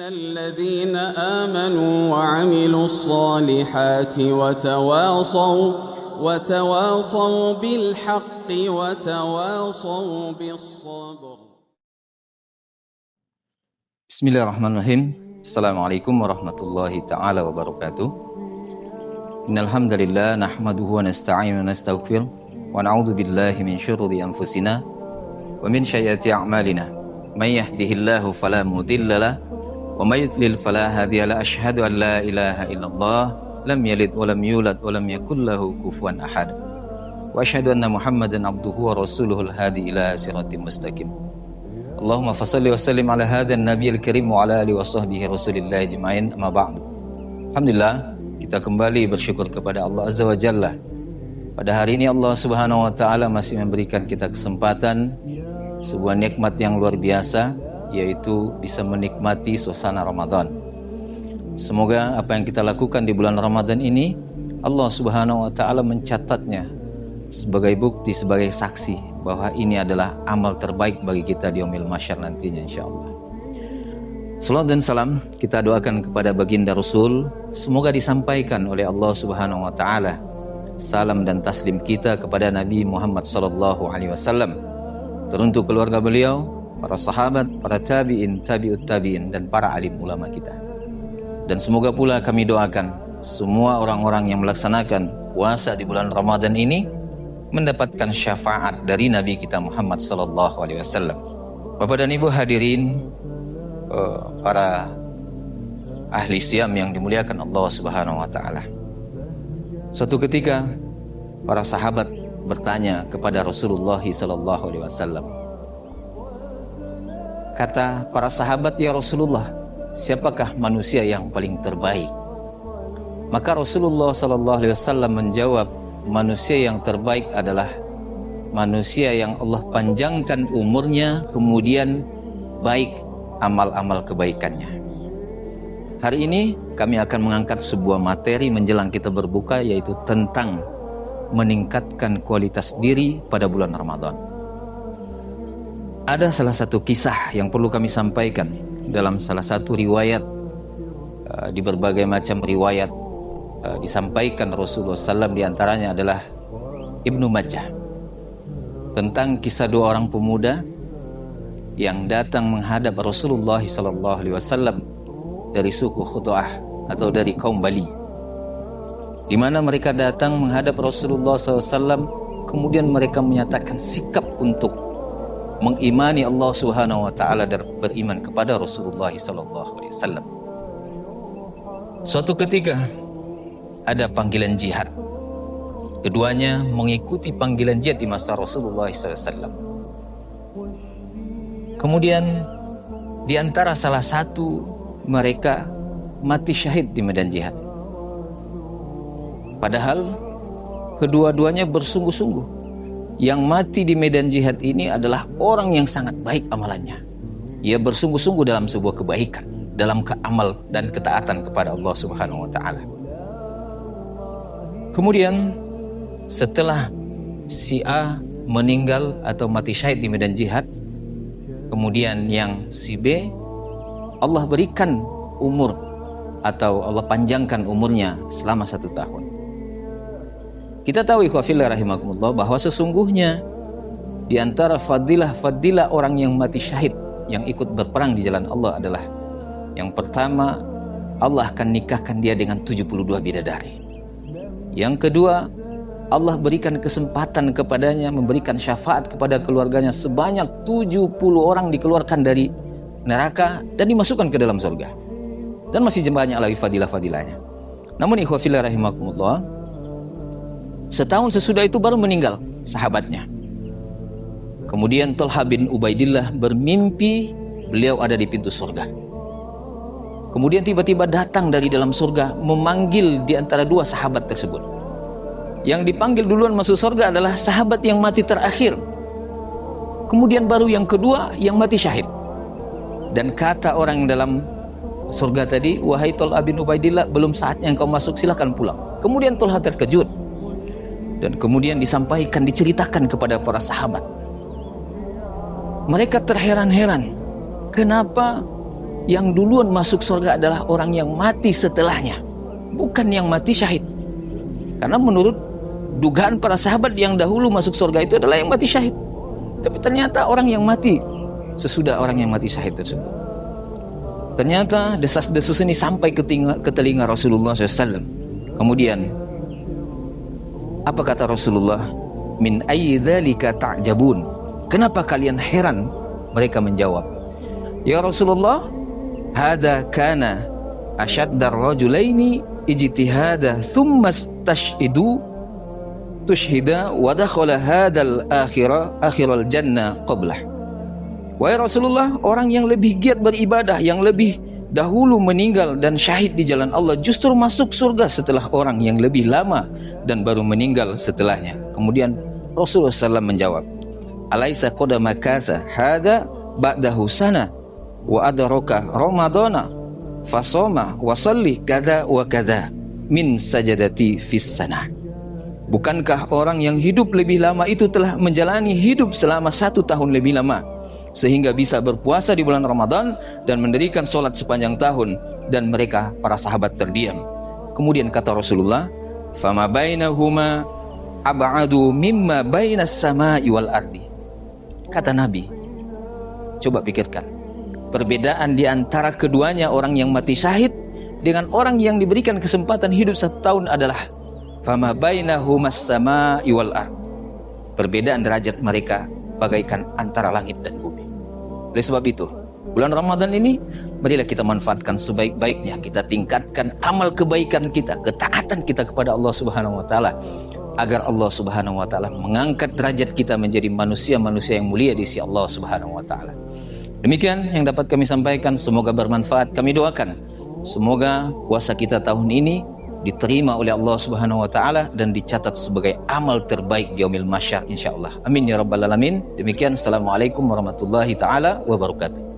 الذين آمنوا وعملوا الصالحات وتواصوا بالحق وتواصوا بالصبر. Bismillahirrahmanirrahim. Assalamualaikum warahmatullahi ta'ala wabarakatuh. Innal hamdalillah nahmaduhu wa nasta'inu wa nastaghfir wa na'udzu billahi min syururi anfusina wa min sayyiati a'malina. May yahdihillahu fala mudilla lahu wa may yudlil fala hadiya lahu. Asyhadu an la ilaha illallah lam yalid wa lam yulad wa lam yakul lahu kufuwan ahad. Wa asyhadu anna Muhammadan abduhu wa rasuluhul hadi ila siratim mustaqim. Allahumma fassalli wa sallim ala hadzal nabiyil karim wa ala alihi wa sahbihi rasulillah ajmain, amma ba'du. Alhamdulillah, kita kembali bersyukur kepada Allah Azza wa Jalla. Pada hari ini Allah Subhanahu wa taala masih memberikan kita kesempatan, sebuah nikmat yang luar biasa, yaitu bisa menikmati suasana Ramadan. Semoga apa yang kita lakukan di bulan Ramadan ini Allah Subhanahu wa taala mencatatnya sebagai bukti, sebagai saksi bahwa ini adalah amal terbaik bagi kita di yaumil mahsyar nantinya insyaallah. Salawat dan salam kita doakan kepada baginda Rasul, semoga disampaikan oleh Allah Subhanahu wa taala salam dan taslim kita kepada Nabi Muhammad sallallahu alaihi wasallam, teruntuk keluarga beliau, para sahabat, para tabi'in, tabi'ut tabi'in, dan para alim ulama kita. Dan semoga pula kami doakan semua orang-orang yang melaksanakan puasa di bulan Ramadan ini mendapatkan syafaat dari Nabi kita Muhammad sallallahu alaihi wasallam. Bapak dan Ibu hadirin, para ahli siam yang dimuliakan Allah Subhanahu wa taala. Suatu ketika para sahabat bertanya kepada Rasulullah sallallahu alaihi wasallam. Kata para sahabat, "Ya Rasulullah, siapakah manusia yang paling terbaik?" Maka Rasulullah sallallahu alaihi wasallam menjawab, manusia yang terbaik adalah manusia yang Allah panjangkan umurnya, kemudian baik amal-amal kebaikannya. Hari ini kami akan mengangkat sebuah materi menjelang kita berbuka, yaitu tentang meningkatkan kualitas diri pada bulan Ramadan. Ada salah satu kisah yang perlu kami sampaikan dalam salah satu riwayat, di berbagai macam riwayat disampaikan Rasulullah SAW, diantaranya adalah Ibnu Majah, tentang kisah dua orang pemuda yang datang menghadap Rasulullah SAW dari suku Khuta'ah atau dari kaum Bali, di mana mereka datang menghadap Rasulullah SAW, kemudian mereka menyatakan sikap untuk mengimani Allah Subhanahu wa taala dan beriman kepada Rasulullah SAW. Suatu ketika ada panggilan jihad. Keduanya mengikuti panggilan jihad di masa Rasulullah SAW. Kemudian di antara salah satu mereka mati syahid di medan jihad. Padahal kedua-duanya bersungguh-sungguh. Yang mati di medan jihad ini adalah orang yang sangat baik amalannya. Ia bersungguh-sungguh dalam sebuah kebaikan, dalam amal dan ketaatan kepada Allah Subhanahu wa taala. Kemudian setelah si A meninggal atau mati syahid di medan jihad, kemudian yang si B, Allah berikan umur atau Allah panjangkan umurnya selama 1 tahun. Kita tahu ikhwafillah rahimakumullah bahwa sesungguhnya di antara fadilah orang yang mati syahid yang ikut berperang di jalan Allah adalah, yang pertama, Allah akan nikahkan dia dengan 72 bidadari. Yang kedua, Allah berikan kesempatan kepadanya, memberikan syafaat kepada keluarganya sebanyak 70 orang dikeluarkan dari neraka dan dimasukkan ke dalam surga. Dan masih banyak lagi fadilah-fadilahnya. Namun ikhwafillah rahimakumullah, setahun sesudah itu baru meninggal sahabatnya. Kemudian Talha bin Ubaidillah bermimpi beliau ada di pintu surga. Kemudian tiba-tiba datang dari dalam surga memanggil di antara dua sahabat tersebut. Yang dipanggil duluan masuk surga adalah sahabat yang mati terakhir. Kemudian baru yang kedua yang mati syahid. Dan kata orang yang dalam surga tadi, "Wahai Talha bin Ubaidillah, belum saatnya engkau masuk, silakan pulang." Kemudian Talha terkejut. Dan kemudian disampaikan, diceritakan kepada para sahabat. Mereka terheran-heran. Kenapa yang duluan masuk surga adalah orang yang mati setelahnya, bukan yang mati syahid. Karena menurut dugaan para sahabat yang dahulu masuk surga itu adalah yang mati syahid. Tapi ternyata orang yang mati sesudah orang yang mati syahid tersebut. Ternyata desas-desus ini sampai ke telinga Rasulullah SAW. Kemudian apa kata Rasulullah? Min ayyi dzalika ta'jabun? Kenapa kalian heran? Mereka menjawab, ya Rasulullah, hadza kana ashaddar rajulaini ijtihada thumma tushhida wa dakhala hadzal akhiral jannah qablah. Wahai Rasulullah, orang yang lebih giat beribadah, yang lebih dahulu meninggal dan syahid di jalan Allah, justru masuk surga setelah orang yang lebih lama dan baru meninggal setelahnya. Kemudian Rasulullah SAW menjawab, alaisa qad makatha hadza ba'dahu sana wa adraka ramadana fasoma wa salli kadza wa kadza min sajadati fis sanah. Bukankah orang yang hidup lebih lama itu telah menjalani hidup selama 1 tahun lebih lama, sehingga bisa berpuasa di bulan Ramadan dan mendirikan solat sepanjang tahun, dan mereka para sahabat terdiam. Kemudian kata Rasulullah, fama bainahuma ab'adu mimma bainas sama'i wal ardi. Kata Nabi, coba pikirkan, perbedaan di antara keduanya, orang yang mati syahid dengan orang yang diberikan kesempatan hidup 1 tahun adalah fama bainahumas sama'i wal ardi. Perbedaan derajat mereka bagaikan antara langit dan bumi. Oleh sebab itu, bulan Ramadan ini marilah kita manfaatkan sebaik-baiknya. Kita tingkatkan amal kebaikan kita, ketaatan kita kepada Allah Subhanahu wa taala, agar Allah Subhanahu wa taala mengangkat derajat kita menjadi manusia-manusia yang mulia di sisi Allah Subhanahu wa taala. Demikian yang dapat kami sampaikan, semoga bermanfaat. Kami doakan semoga puasa kita tahun ini diterima oleh Allah Subhanahu wa taala dan dicatat sebagai amal terbaik di yaumil mahsyar insyaallah. Amin ya rabbal alamin. Demikian, assalamualaikum warahmatullahi taala wabarakatuh.